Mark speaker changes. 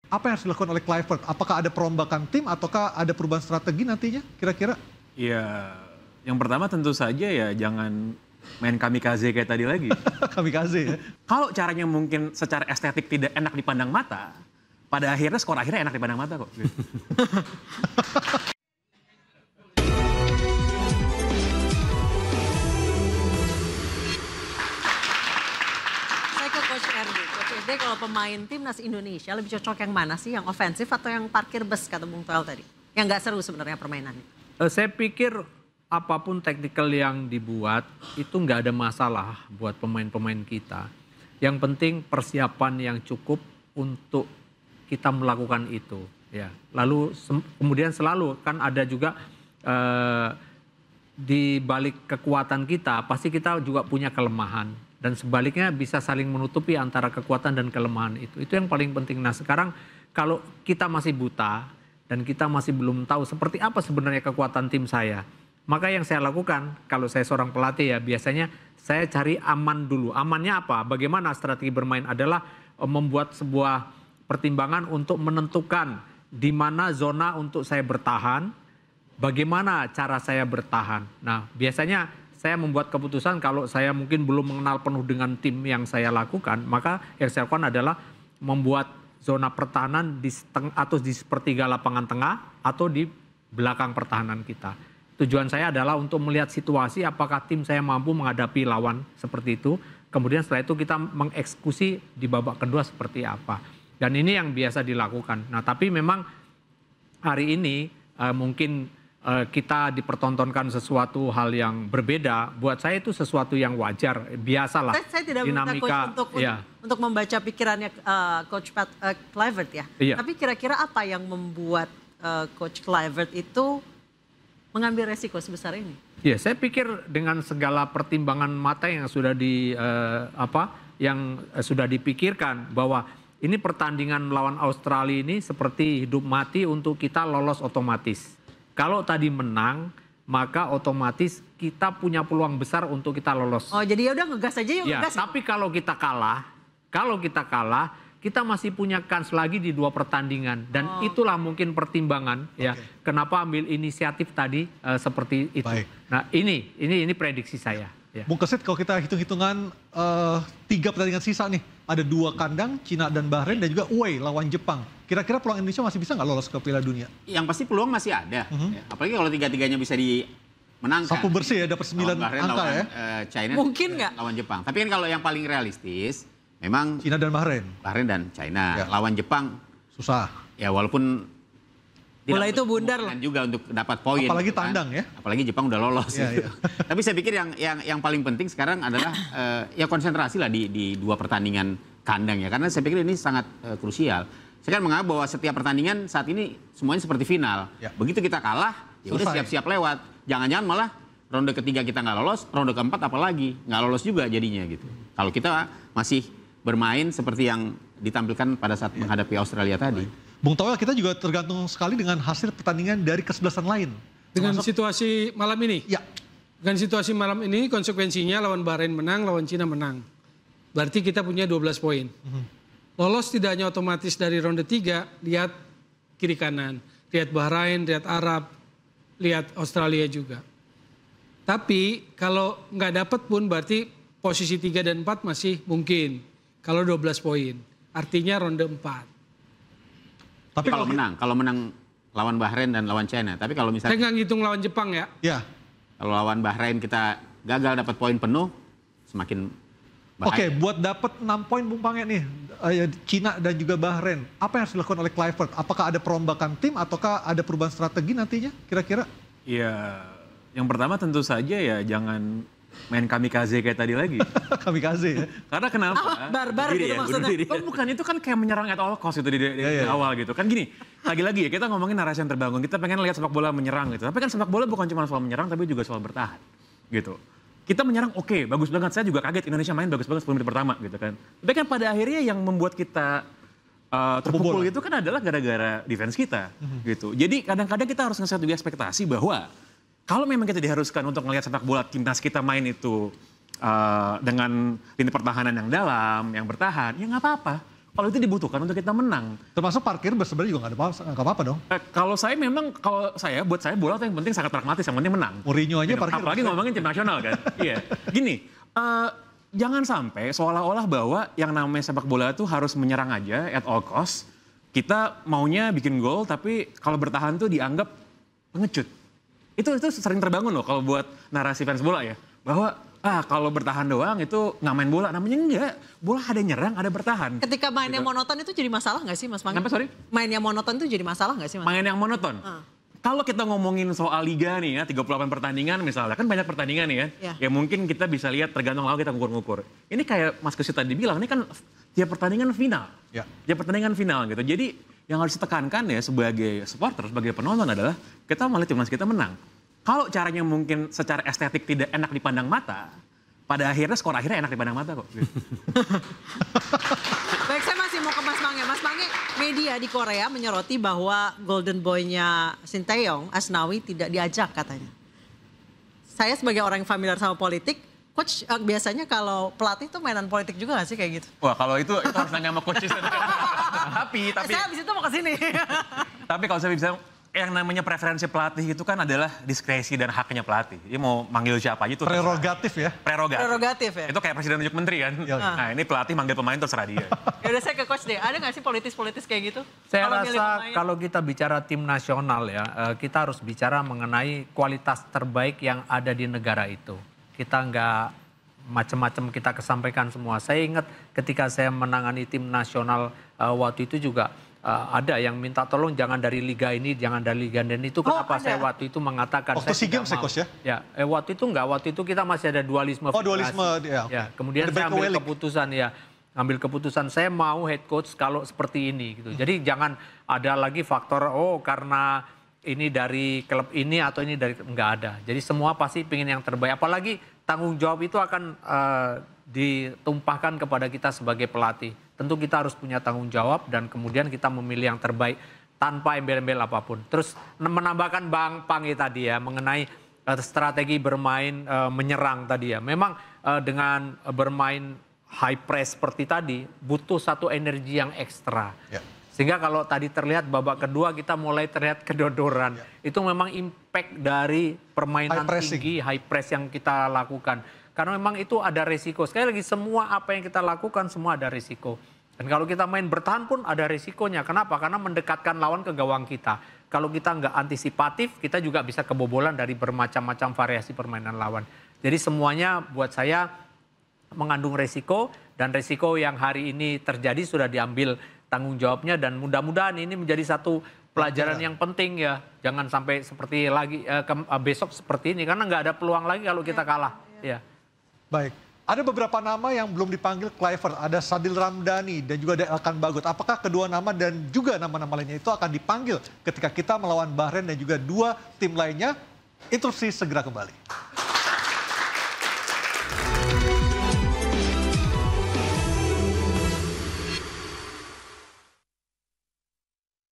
Speaker 1: Apa yang harus dilakukan oleh Kluivert? Apakah ada perombakan tim ataukah ada perubahan strategi nantinya kira-kira?
Speaker 2: Ya, yang pertama tentu saja ya jangan main kamikaze kayak tadi lagi.
Speaker 1: Kamikaze ya?
Speaker 2: Kalau caranya mungkin secara estetik tidak enak dipandang mata, pada akhirnya skor akhirnya enak dipandang mata kok.
Speaker 3: Saya ke Coach RD. Coach RD, kalau pemain timnas Indonesia lebih cocok yang mana sih? Yang ofensif atau yang parkir bus kata Bung Toel tadi? Yang nggak seru sebenarnya permainannya.
Speaker 4: Saya pikir apapun taktikal yang dibuat itu nggak ada masalah buat pemain-pemain kita. Yang penting persiapan yang cukup untuk kita melakukan itu. Ya. Lalu kemudian selalu kan ada juga di balik kekuatan kita pasti kita juga punya kelemahan. Dan sebaliknya bisa saling menutupi antara kekuatan dan kelemahan itu. Itu yang paling penting. Nah sekarang kalau kita masih buta dan kita masih belum tahu seperti apa sebenarnya kekuatan tim saya. Maka yang saya lakukan kalau saya seorang pelatih ya biasanya saya cari aman dulu. Amannya apa? Bagaimana strategi bermain adalah membuat sebuah pertimbangan untuk menentukan di mana zona untuk saya bertahan. Bagaimana cara saya bertahan. Nah biasanya saya membuat keputusan kalau saya mungkin belum mengenal penuh dengan tim yang saya lakukan, maka yang saya lakukan adalah membuat zona pertahanan di atau di sepertiga lapangan tengah atau di belakang pertahanan kita. Tujuan saya adalah untuk melihat situasi apakah tim saya mampu menghadapi lawan seperti itu. Kemudian setelah itu kita mengeksekusi di babak kedua seperti apa. Dan ini yang biasa dilakukan. Nah tapi memang hari ini mungkin kita dipertontonkan sesuatu hal yang berbeda, buat saya itu sesuatu yang wajar, biasalah.
Speaker 3: Saya tidak dinamika untuk membaca pikirannya Coach Kluivert ya. Iya. Tapi kira-kira apa yang membuat Coach Kluivert itu mengambil resiko sebesar ini?
Speaker 4: Ya, saya pikir dengan segala pertimbangan mata yang sudah sudah dipikirkan bahwa ini pertandingan melawan Australia ini seperti hidup mati untuk kita lolos otomatis. Kalau tadi menang, maka otomatis kita punya peluang besar untuk kita lolos.
Speaker 3: Oh, jadi ya udah ngegas aja yuk,
Speaker 4: ya,
Speaker 3: ngegas.
Speaker 4: Tapi kalau kita kalah, kita masih punya kans lagi di 2 pertandingan dan itulah mungkin pertimbangan ya kenapa ambil inisiatif tadi seperti itu. Baik. Nah, ini prediksi saya. Ya.
Speaker 1: Bung Kesit, kalau kita hitung-hitungan 3 pertandingan sisa nih, ada 2 kandang, Cina dan Bahrain dan juga away lawan Jepang. Kira-kira peluang Indonesia masih bisa nggak lolos ke Piala Dunia?
Speaker 5: Yang pasti peluang masih ada. Ya. Apalagi kalau 3-3-nya bisa dimenangkan.
Speaker 1: Sapu bersih ya, dapat 9 angka ya.
Speaker 5: China
Speaker 3: mungkin nggak?
Speaker 5: Lawan Jepang. Tapi kan kalau yang paling realistis, memang
Speaker 1: Cina dan Bahrain.
Speaker 5: Bahrain dan China. Ya. Lawan Jepang
Speaker 1: susah.
Speaker 5: Ya walaupun
Speaker 3: bola itu bundar loh.
Speaker 5: Juga untuk dapat poin.
Speaker 1: Apalagi tandang ya.
Speaker 5: Apalagi Jepang udah lolos.
Speaker 1: Ya, ya.
Speaker 5: Tapi saya pikir yang paling penting sekarang adalah ya konsentrasi lah di 2 pertandingan kandang ya. Karena saya pikir ini sangat krusial. Saya kan menganggap bahwa setiap pertandingan saat ini semuanya seperti final. Ya. Begitu kita kalah, ya udah siap-siap lewat. Jangan-jangan malah ronde ketiga kita nggak lolos, ronde keempat apalagi nggak lolos juga jadinya gitu. Kalau kita masih bermain seperti yang ditampilkan pada saat menghadapi Australia tadi.
Speaker 1: Bung Toel, kita juga tergantung sekali dengan hasil pertandingan dari kesebelasan lain.
Speaker 6: Dengan situasi malam ini?
Speaker 1: Ya.
Speaker 6: Dengan situasi malam ini konsekuensinya lawan Bahrain menang, lawan Cina menang. Berarti kita punya 12 poin. Lolos tidak hanya otomatis dari ronde 3, lihat kiri kanan. Lihat Bahrain, lihat Arab, lihat Australia juga. Tapi kalau nggak dapat pun berarti posisi 3 dan 4 masih mungkin. Kalau 12 poin. Artinya ronde 4.
Speaker 5: Tapi kalau menang lawan Bahrain dan lawan China. Tapi kalau misalnya...
Speaker 6: Saya nggak ngitung lawan Jepang ya.
Speaker 1: Ya.
Speaker 5: Kalau lawan Bahrain kita gagal dapat poin penuh, semakin bahaya.
Speaker 1: Oke, buat dapat 6 poin Bung Pange nih, Cina dan juga Bahrain. Apa yang harus dilakukan oleh Kluivert? Apakah ada perombakan tim ataukah ada perubahan strategi nantinya kira-kira?
Speaker 2: Ya, yang pertama tentu saja ya jangan main kamikaze kayak tadi lagi.
Speaker 1: Kamikaze ya?
Speaker 2: Karena kenapa?
Speaker 3: Barbar gitu maksudnya.
Speaker 2: Oh, bukan, itu kan kayak menyerang at all cost itu di awal gitu. Kan gini, lagi-lagi ya kita ngomongin narasi yang terbangun. Kita pengen lihat sepak bola menyerang gitu. Tapi kan sepak bola bukan cuma soal menyerang tapi juga soal bertahan gitu. Kita menyerang oke, bagus banget. Saya juga kaget Indonesia main bagus banget 10 menit pertama gitu kan. Tapi kan pada akhirnya yang membuat kita terpukul itu kan adalah gara-gara defense kita gitu. Jadi kadang-kadang kita harus nge-set juga ekspektasi bahwa kalau memang kita diharuskan untuk melihat sepak bola timnas kita main itu dengan lini pertahanan yang dalam, yang bertahan, ya nggak apa-apa. kalau itu dibutuhkan untuk kita menang.
Speaker 1: Termasuk parkir sebenarnya juga nggak apa-apa dong.
Speaker 2: Kalau saya buat saya bola tuh yang penting sangat pragmatis, yang penting menang.
Speaker 1: Mourinho aja parkir.
Speaker 2: Apalagi ngomongin tim nasional kan. Iya. Gini, jangan sampai seolah-olah bahwa yang namanya sepak bola itu harus menyerang aja at all cost. Kita maunya bikin gol, tapi kalau bertahan tuh dianggap pengecut. Itu sering terbangun loh kalau buat narasi fans bola ya. Bahwa kalau bertahan doang itu nggak main bola. Namanya enggak. Bola ada nyerang, ada bertahan.
Speaker 3: Ketika main yang monoton itu jadi masalah nggak sih Mas Pangi?
Speaker 2: Kenapa, sorry?
Speaker 3: Main yang monoton itu jadi masalah nggak sih Mas?
Speaker 2: Main yang monoton? Kalau kita ngomongin soal liga nih ya, 38 pertandingan misalnya, kan banyak pertandingan nih kan. Ya mungkin kita bisa lihat tergantung lawan kita ngukur-ngukur. Ini kayak Mas Kesit tadi bilang, ini kan tiap pertandingan final.
Speaker 1: Ya.
Speaker 2: Tiap pertandingan final gitu. Jadi yang harus ditekankan ya sebagai supporter, sebagai penonton adalah kita melihat timnas kita menang. Kalau caranya mungkin secara estetik tidak enak dipandang mata, pada akhirnya skor akhirnya enak dipandang mata kok.
Speaker 3: Baik, saya masih mau ke Mas Pangi. Mas Pangi, media di Korea menyoroti bahwa golden boy-nya Shin Tae-yong, Asnawi, tidak diajak katanya. Saya sebagai orang yang familiar sama politik, coach biasanya kalau pelatih tuh mainan politik juga gak sih kayak gitu?
Speaker 2: Wah, kalau itu harus nanya sama coach. tapi
Speaker 3: saya habis itu mau ke sini.
Speaker 2: Tapi kalau saya bisa, yang namanya preferensi pelatih itu kan adalah diskresi dan haknya pelatih. Dia mau manggil siapa aja itu
Speaker 1: prerogatif ya.
Speaker 3: Prerogatif ya.
Speaker 2: Itu kayak presiden nunjuk menteri kan. Nah, ini pelatih manggil pemain terserah dia.
Speaker 3: Ya udah, saya ke coach deh. Ada nggak sih politis kayak gitu?
Speaker 4: Saya rasa kalau kita bicara tim nasional ya, kita harus bicara mengenai kualitas terbaik yang ada di negara itu. Kita nggak macam-macam kita kesampaikan semua. Saya ingat ketika saya menangani tim nasional waktu itu juga ada yang minta tolong jangan dari liga ini, jangan dari liga ini. Itu kenapa saya waktu itu mengatakan
Speaker 1: waktu SEA Games ya?
Speaker 4: Ya, waktu itu kita masih ada dualisme.
Speaker 1: Dualisme
Speaker 4: ya. Kemudian saya ambil keputusan saya mau head coach kalau seperti ini gitu. Jadi jangan ada lagi faktor karena ini dari klub ini atau ini dari, nggak ada. Jadi semua pasti pengen yang terbaik. Apalagi tanggung jawab itu akan ditumpahkan kepada kita sebagai pelatih. Tentu kita harus punya tanggung jawab dan kemudian kita memilih yang terbaik tanpa embel-embel apapun. Terus menambahkan Bang Pangi tadi ya mengenai strategi bermain menyerang tadi ya. Memang dengan bermain high press seperti tadi butuh satu energi yang ekstra. Ya. Sehingga kalau tadi terlihat babak kedua kita mulai terlihat kedodoran. Ya. Itu memang impact dari permainan tinggi, high press yang kita lakukan. Karena memang itu ada resiko. Sekali lagi semua apa yang kita lakukan semua ada resiko. Dan kalau kita main bertahan pun ada resikonya. Kenapa? Karena mendekatkan lawan ke gawang kita. Kalau kita nggak antisipatif, kita juga bisa kebobolan dari bermacam-macam variasi permainan lawan. Jadi semuanya buat saya mengandung resiko. Dan resiko yang hari ini terjadi sudah diambil tanggung jawabnya. Dan mudah-mudahan ini menjadi satu pelajaran yang penting ya. Jangan sampai seperti lagi besok seperti ini. Karena nggak ada peluang lagi kalau kita kalah. Ya.
Speaker 1: Baik, ada beberapa nama yang belum dipanggil Kluivert, ada Sadil Ramdhani dan juga ada Elkan Bagot. Apakah kedua nama dan juga nama-nama lainnya itu akan dipanggil ketika kita melawan Bahrain dan juga dua tim lainnya? Instruksi segera kembali.